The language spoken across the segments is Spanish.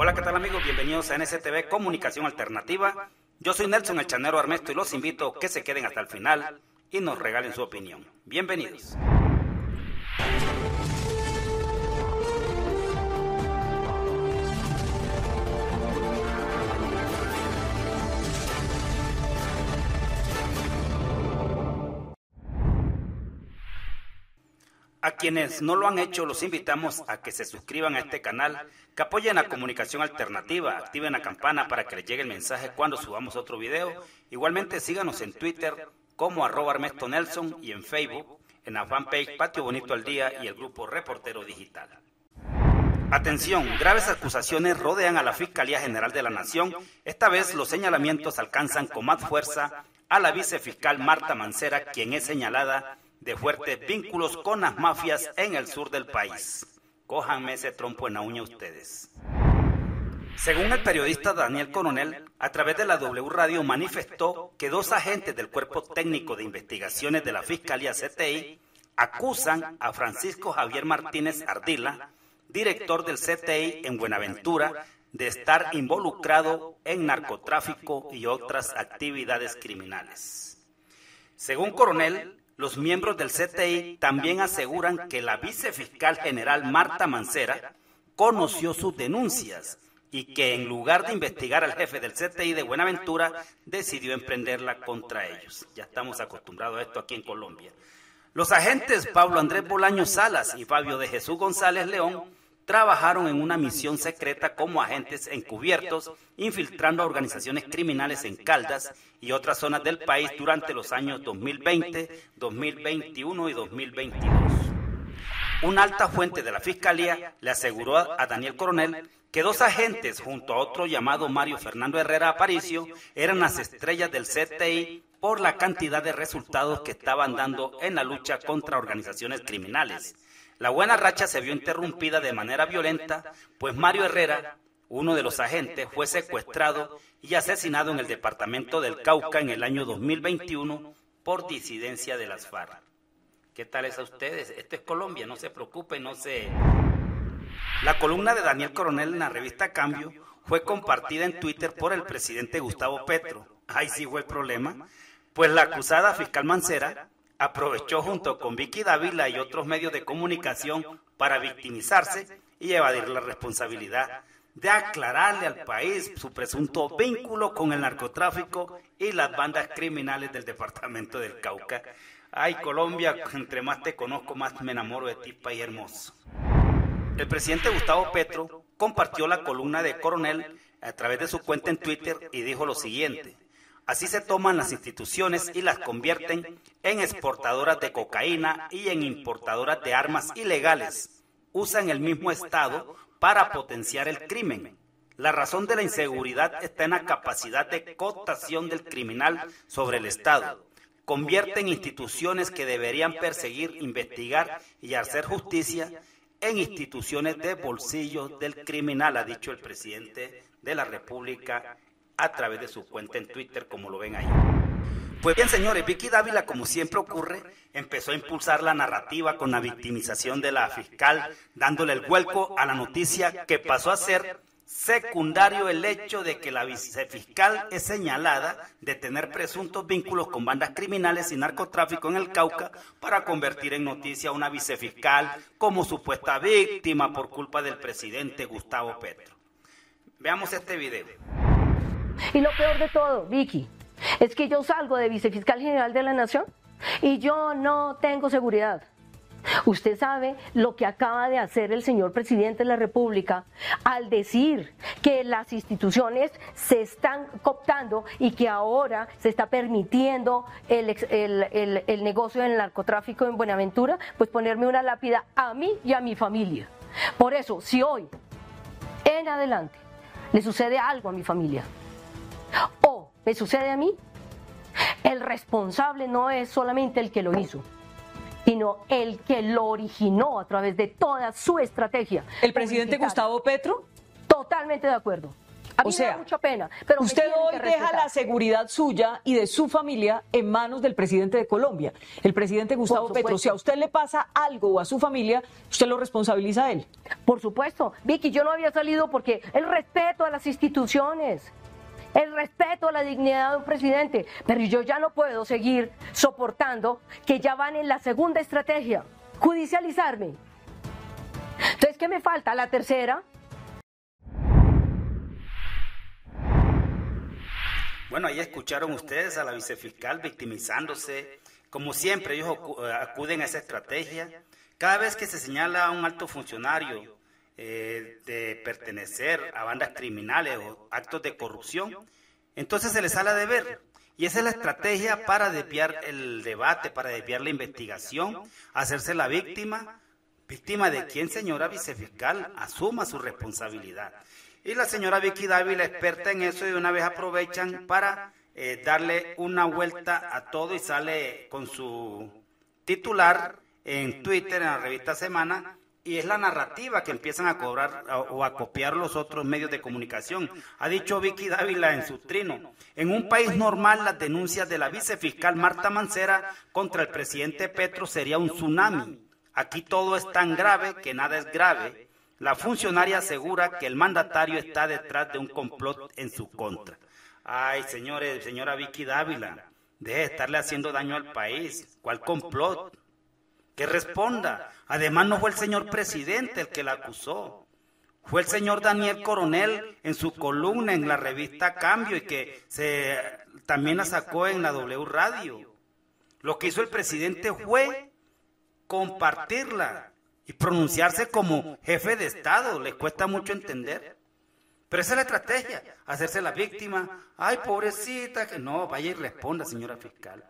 Hola, ¿qué tal amigos? Bienvenidos a NSTV Comunicación Alternativa. Yo soy Nelson el Chanero Armesto y los invito a que se queden hasta el final y nos regalen su opinión. Bienvenidos. A quienes no lo han hecho, los invitamos a que se suscriban a este canal, que apoyen a Comunicación Alternativa, activen la campana para que les llegue el mensaje cuando subamos otro video. Igualmente síganos en Twitter como @ArmestoNelson y en Facebook, en la fanpage Patio Bonito al Día y el grupo Reportero Digital. Atención, graves acusaciones rodean a la Fiscalía General de la Nación. Esta vez los señalamientos alcanzan con más fuerza a la vicefiscal Marta Mancera, quien es señalada de fuertes vínculos con las mafias en el sur del país. Cójanme ese trompo en la uña ustedes. Según el periodista Daniel Coronel, a través de la W Radio manifestó que 2 agentes del Cuerpo Técnico de Investigaciones de la Fiscalía CTI acusan a Francisco Javier Martínez Ardila, director del CTI en Buenaventura, de estar involucrado en narcotráfico y otras actividades criminales. Según Coronel, los miembros del CTI también aseguran que la vicefiscal general Marta Mancera conoció sus denuncias y que en lugar de investigar al jefe del CTI de Buenaventura, decidió emprenderla contra ellos. Ya estamos acostumbrados a esto aquí en Colombia. Los agentes Pablo Andrés Bolaño Salas y Fabio de Jesús González León trabajaron en una misión secreta como agentes encubiertos, infiltrando a organizaciones criminales en Caldas y otras zonas del país durante los años 2020, 2021 y 2022. Una alta fuente de la Fiscalía le aseguró a Daniel Coronel que 2 agentes, junto a otro llamado Mario Fernando Herrera Aparicio, eran las estrellas del CTI por la cantidad de resultados que estaban dando en la lucha contra organizaciones criminales. La buena racha se vio interrumpida de manera violenta, pues Mario Herrera, uno de los agentes, fue secuestrado y asesinado en el departamento del Cauca en el año 2021 por disidencia de las FARC. ¿Qué tal es a ustedes? Esto es Colombia, no se preocupen, no se... La columna de Daniel Coronel en la revista Cambio fue compartida en Twitter por el presidente Gustavo Petro. Ahí sí fue el problema, pues la acusada fiscal Mancera aprovechó junto con Vicky Dávila y otros medios de comunicación para victimizarse y evadir la responsabilidad de aclararle al país su presunto vínculo con el narcotráfico y las bandas criminales del departamento del Cauca. Ay, Colombia, entre más te conozco, más me enamoro de ti, país hermoso. El presidente Gustavo Petro compartió la columna de Coronel a través de su cuenta en Twitter y dijo lo siguiente: así se toman las instituciones y las convierten en exportadoras de cocaína y en importadoras de armas ilegales. Usan el mismo Estado para potenciar el crimen. La razón de la inseguridad está en la capacidad de cooptación del criminal sobre el Estado. Convierten instituciones que deberían perseguir, investigar y hacer justicia en instituciones de bolsillo del criminal, ha dicho el presidente de la República a través de su cuenta en Twitter, como lo ven ahí. Pues bien, señores, Vicky Dávila, como siempre ocurre, empezó a impulsar la narrativa con la victimización de la fiscal, dándole el vuelco a la noticia que pasó a ser secundario el hecho de que la vicefiscal es señalada de tener presuntos vínculos con bandas criminales y narcotráfico en el Cauca, para convertir en noticia a una vicefiscal como supuesta víctima por culpa del presidente Gustavo Petro. Veamos este video. Y lo peor de todo, Vicky, es que yo salgo de vicefiscal general de la Nación y yo no tengo seguridad. Usted sabe lo que acaba de hacer el señor presidente de la República al decir que las instituciones se están cooptando y que ahora se está permitiendo el negocio del narcotráfico en Buenaventura. Pues ponerme una lápida a mí y a mi familia. Por eso, si hoy en adelante le sucede algo a mi familia o me sucede a mí, el responsable no es solamente el que lo hizo, sino el que lo originó a través de toda su estrategia. ¿El presidente Gustavo Petro? Totalmente de acuerdo. A mí me da mucha pena, pero usted hoy deja la seguridad suya y de su familia en manos del presidente de Colombia, el presidente Gustavo Petro. Si a usted le pasa algo o a su familia, ¿usted lo responsabiliza a él? Por supuesto. Vicky, yo no había salido porque el respeto a las instituciones, el respeto a la dignidad de un presidente, pero yo ya no puedo seguir soportando que ya van en la segunda estrategia, judicializarme. Entonces, ¿qué me falta? La tercera. Bueno, ahí escucharon ustedes a la vicefiscal victimizándose. Como siempre, ellos acuden a esa estrategia. Cada vez que se señala a un alto funcionario de pertenecer a bandas criminales o actos de corrupción, entonces se les sale a deber. Y esa es la estrategia para desviar el debate, para desviar la investigación, hacerse la víctima. ¿Víctima de quién, señora vicefiscal? Asuma su responsabilidad. Y la señora Vicky Dávila, experta en eso, y de una vez aprovechan para darle una vuelta a todo y sale con su titular en Twitter, en la revista Semana, y es la narrativa que empiezan a cobrar o a copiar los otros medios de comunicación. Ha dicho Vicky Dávila en su trino: en un país normal, las denuncias de la vicefiscal Marta Mancera contra el presidente Petro sería un tsunami. Aquí todo es tan grave que nada es grave. La funcionaria asegura que el mandatario está detrás de un complot en su contra. Ay, señores, señora Vicky Dávila, deje de estarle haciendo daño al país. ¿Cuál complot? Que responda. Además, no fue el señor presidente el que la acusó. Fue el señor Daniel Coronel en su columna en la revista Cambio, y que también la sacó en la W Radio. Lo que hizo el presidente fue compartirla y pronunciarse como jefe de Estado. Les cuesta mucho entender. Pero esa es la estrategia, hacerse la víctima. Ay, pobrecita, que no, vaya y responda, señora fiscal.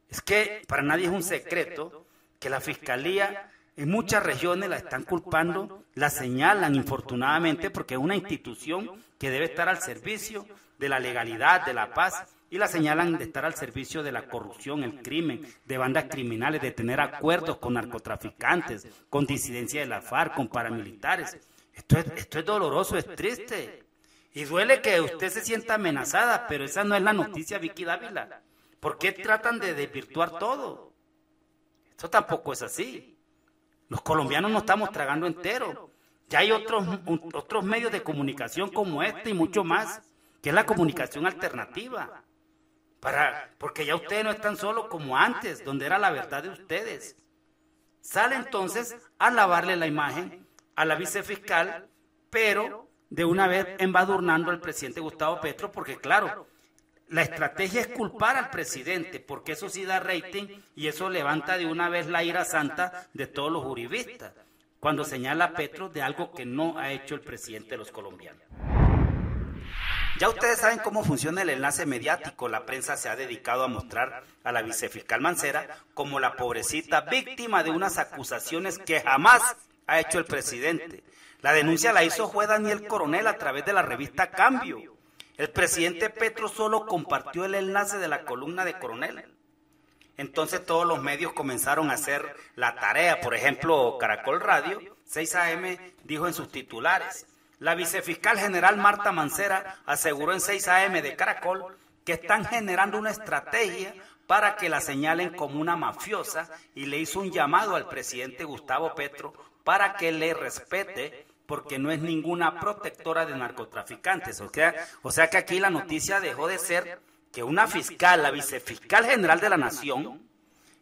Es que para nadie es un secreto que la fiscalía en muchas regiones la están culpando, la señalan infortunadamente, porque es una institución que debe estar al servicio de la legalidad, de la paz, y la señalan de estar al servicio de la corrupción, el crimen, de bandas criminales, de tener acuerdos con narcotraficantes, con disidencia de la FARC, con paramilitares. Esto es doloroso, es triste. Y duele que usted se sienta amenazada, pero esa no es la noticia, Vicky Dávila. ¿Por qué tratan de desvirtuar todo? Esto tampoco es así. Los colombianos nos estamos tragando entero. Ya hay otros medios de comunicación como este y mucho más, que es la comunicación alternativa. Porque ya ustedes no están solos como antes, donde era la verdad de ustedes. Sale entonces a lavarle la imagen a la vicefiscal, pero de una vez embadurnando al presidente Gustavo Petro, porque claro, la estrategia es culpar al presidente, porque eso sí da rating y eso levanta de una vez la ira santa de todos los uribistas, cuando señala a Petro de algo que no ha hecho el presidente de los colombianos. Ya ustedes saben cómo funciona el enlace mediático. La prensa se ha dedicado a mostrar a la vicefiscal Mancera como la pobrecita víctima de unas acusaciones que jamás ha hecho el presidente. La denuncia la hizo fue Daniel Coronel a través de la revista Cambio. El presidente Petro solo compartió el enlace de la columna de Coronel. Entonces todos los medios comenzaron a hacer la tarea. Por ejemplo, Caracol Radio, 6 AM, dijo en sus titulares: la vicefiscal general Marta Mancera aseguró en 6 AM de Caracol que están generando una estrategia para que la señalen como una mafiosa, y le hizo un llamado al presidente Gustavo Petro para que le respete, porque no es ninguna protectora de narcotraficantes. O sea que aquí la noticia dejó de ser que una fiscal, la vicefiscal general de la Nación,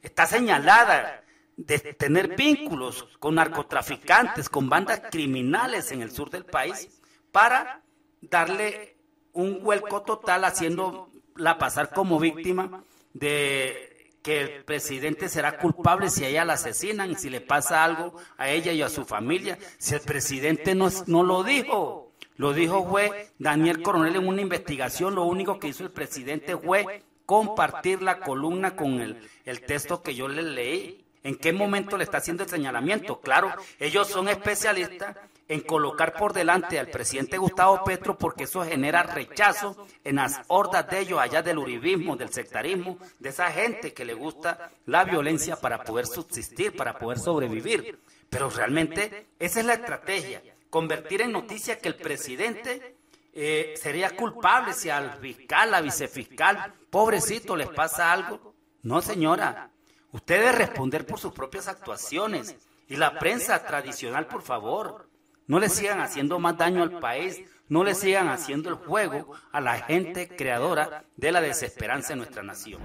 está señalada de tener vínculos con narcotraficantes, con bandas criminales en el sur del país, para darle un vuelco total, haciéndola pasar como víctima de que el presidente será culpable si a ella la asesinan, si le pasa algo a ella y a su familia. Si el presidente no lo dijo, lo dijo fue Daniel Coronel en una investigación. Lo único que hizo el presidente fue compartir la columna con el texto que yo le leí. ¿En qué momento le está haciendo el señalamiento? Claro, ellos son especialistas en colocar por delante al presidente Gustavo Petro, porque eso genera rechazo en las hordas de ellos allá del uribismo, del sectarismo, de esa gente que le gusta la violencia para poder subsistir, para poder sobrevivir. Pero realmente esa es la estrategia, convertir en noticia que el presidente sería culpable si al fiscal, a vicefiscal, pobrecito, les pasa algo. No, señora, usted debe responder por sus propias actuaciones. Y la prensa tradicional, por favor, no le sigan haciendo más daño al país, no le sigan haciendo el juego a la gente creadora de la desesperanza en nuestra nación.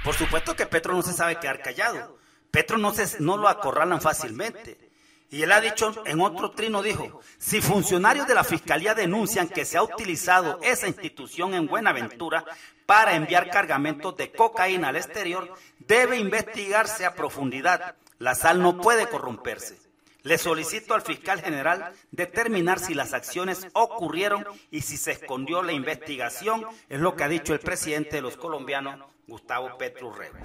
Por supuesto que Petro no se sabe quedar callado. Petro no lo acorralan fácilmente. Y él ha dicho, en otro trino dijo, si funcionarios de la Fiscalía denuncian que se ha utilizado esa institución en Buenaventura para enviar cargamentos de cocaína al exterior, debe investigarse a profundidad. La sal no puede corromperse. Le solicito al fiscal general determinar si las acciones ocurrieron y si se escondió la investigación, es lo que ha dicho el presidente de los colombianos, Gustavo Petro Urrego.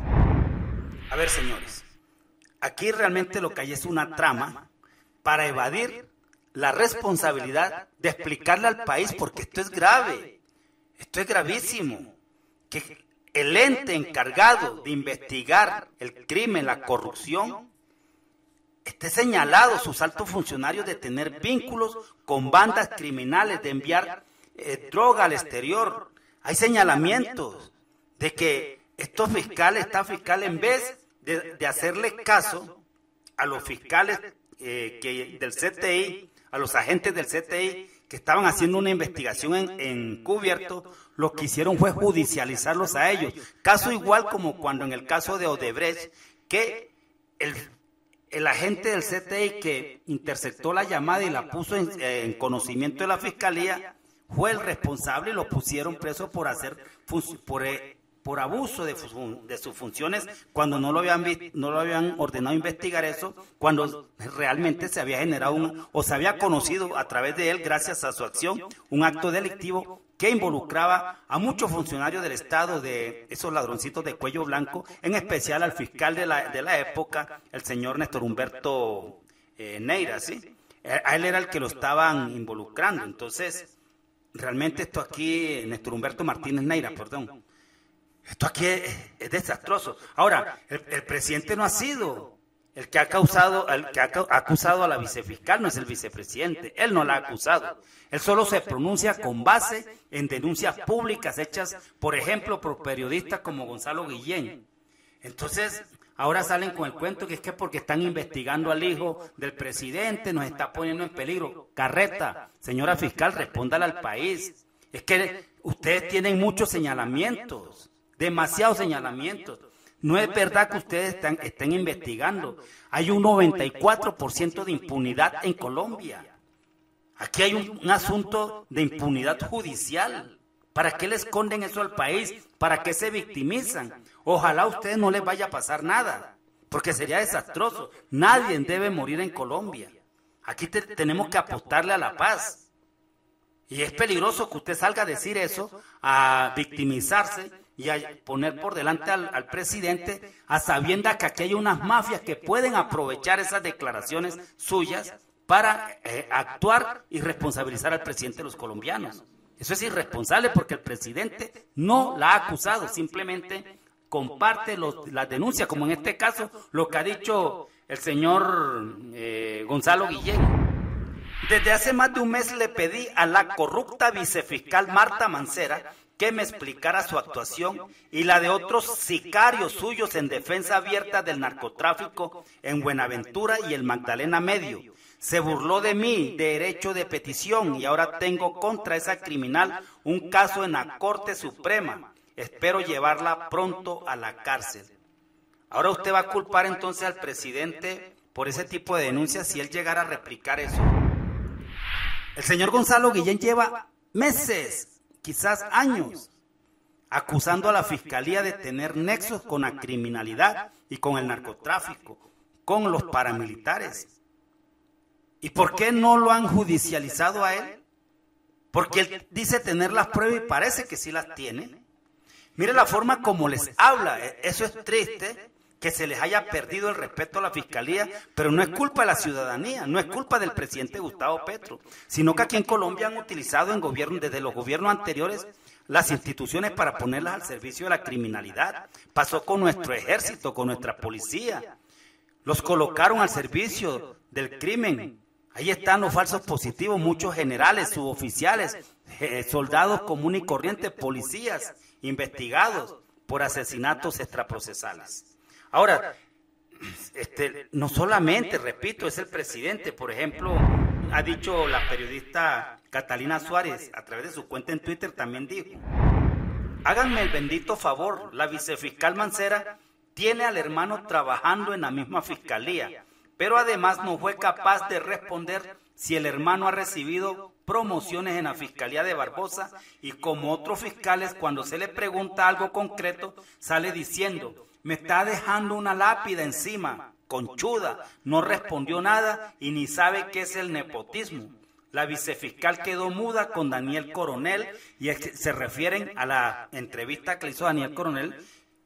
A ver, señores, aquí realmente lo que hay es una trama para evadir la responsabilidad de explicarle al país, porque esto es grave, esto es gravísimo, que el ente encargado de investigar el crimen, la corrupción, esté señalado sus altos funcionarios de tener vínculos con bandas criminales, de enviar droga al exterior. Hay señalamientos de que esta fiscal, en vez de hacerle caso a los fiscales del CTI, a los agentes del CTI que estaban haciendo una investigación encubierto, lo que hicieron fue judicializarlos a ellos. Caso igual como cuando en el caso de Odebrecht, que el agente del CTI que interceptó la llamada y la puso en conocimiento de la fiscalía fue el responsable y lo pusieron preso por abuso de sus funciones cuando no lo habían ordenado investigar eso, cuando realmente se había generado o se había conocido a través de él, gracias a su acción, un acto delictivo que involucraba a muchos funcionarios del Estado, de esos ladroncitos de cuello blanco, en especial al fiscal de la época, el señor Néstor Humberto Neira, ¿sí? A él era el que lo estaban involucrando. Entonces, realmente esto aquí, Néstor Humberto Martínez Neira, perdón, esto aquí es desastroso. Ahora, el presidente no ha sido el que ha acusado a la vicefiscal, no es el vicepresidente, él no la ha acusado. Él solo se pronuncia con base en denuncias públicas hechas, por ejemplo, por periodistas como Gonzalo Guillén. Entonces, ahora salen con el cuento que es que porque están investigando al hijo del presidente nos está poniendo en peligro. Carreta, señora fiscal, respóndale al país. Es que ustedes tienen muchos señalamientos. Demasiados señalamientos. No es verdad que ustedes estén investigando. Hay un 94% de impunidad en Colombia. Aquí hay un asunto de impunidad judicial. ¿Para qué le esconden eso al país? ¿Para qué se victimizan? Ojalá a ustedes no les vaya a pasar nada, porque sería desastroso. Nadie debe morir en Colombia. Aquí tenemos que apostarle a la paz. Y es peligroso que usted salga a decir eso, a victimizarse y a poner por delante al presidente, a sabiendas que aquí hay unas mafias que pueden aprovechar esas declaraciones suyas para actuar y responsabilizar al presidente de los colombianos. Eso es irresponsable porque el presidente no la ha acusado, simplemente comparte las denuncias, como en este caso lo que ha dicho el señor Gonzalo Guillén. Desde hace más de un mes le pedí a la corrupta vicefiscal Marta Mancera que me explicara su actuación y la de otros sicarios suyos en defensa abierta del narcotráfico en Buenaventura y el Magdalena Medio. Se burló de mí, de derecho de petición, y ahora tengo contra esa criminal un caso en la Corte Suprema. Espero llevarla pronto a la cárcel. Ahora usted va a culpar entonces al presidente por ese tipo de denuncias si él llegara a replicar eso. El señor Gonzalo Guillén lleva meses, quizás años, acusando a la Fiscalía de tener nexos con la criminalidad y con el narcotráfico, con los paramilitares. ¿Y por qué no lo han judicializado a él? Porque él dice tener las pruebas y parece que sí las tiene. Mire la forma como les habla, eso es triste, que se les haya perdido el respeto a la Fiscalía, pero no es culpa de la ciudadanía, no es culpa del presidente Gustavo Petro, sino que aquí en Colombia han utilizado desde los gobiernos anteriores las instituciones para ponerlas al servicio de la criminalidad. Pasó con nuestro ejército, con nuestra policía. Los colocaron al servicio del crimen, Ahí están los falsos positivos, muchos generales, suboficiales, soldados comunes y corrientes, policías investigados por asesinatos extraprocesales. Ahora, no solamente, repito, es el presidente. Por ejemplo, ha dicho la periodista Catalina Suárez, a través de su cuenta en Twitter, también dijo: háganme el bendito favor, la vicefiscal Mancera tiene al hermano trabajando en la misma fiscalía, pero además no fue capaz de responder si el hermano ha recibido promociones en la Fiscalía de Barbosa, y como otros fiscales, cuando se le pregunta algo concreto, sale diciendo: me está dejando una lápida encima, conchuda, no respondió nada y ni sabe qué es el nepotismo. La vicefiscal quedó muda con Daniel Coronel, y se refieren a la entrevista que le hizo Daniel Coronel,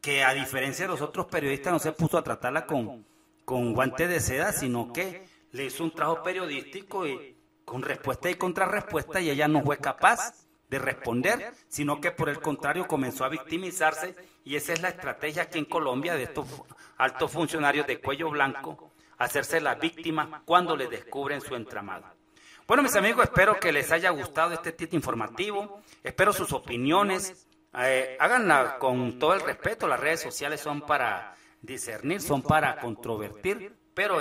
que a diferencia de los otros periodistas no se puso a tratarla con guante de seda, sino que le hizo un trabajo periodístico y con respuesta y contrarrespuesta, y ella no fue capaz de responder, sino que por el contrario comenzó a victimizarse, y esa es la estrategia aquí en Colombia de estos altos funcionarios de cuello blanco, hacerse las víctimas cuando les descubren su entramado. Bueno, mis amigos, espero que les haya gustado este tip informativo, espero sus opiniones, háganla con todo el respeto. Las redes sociales son para discernir, son para controvertir, pero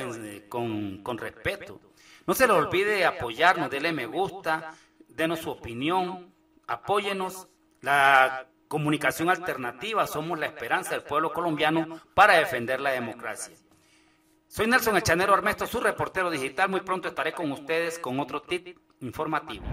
con respeto. No se le olvide apoyarnos, denle me gusta, denos su opinión, apóyenos. La comunicación alternativa, somos la esperanza del pueblo colombiano para defender la democracia. Soy Nelson El Chanero Armesto, su reportero digital. Muy pronto estaré con ustedes con otro tip informativo.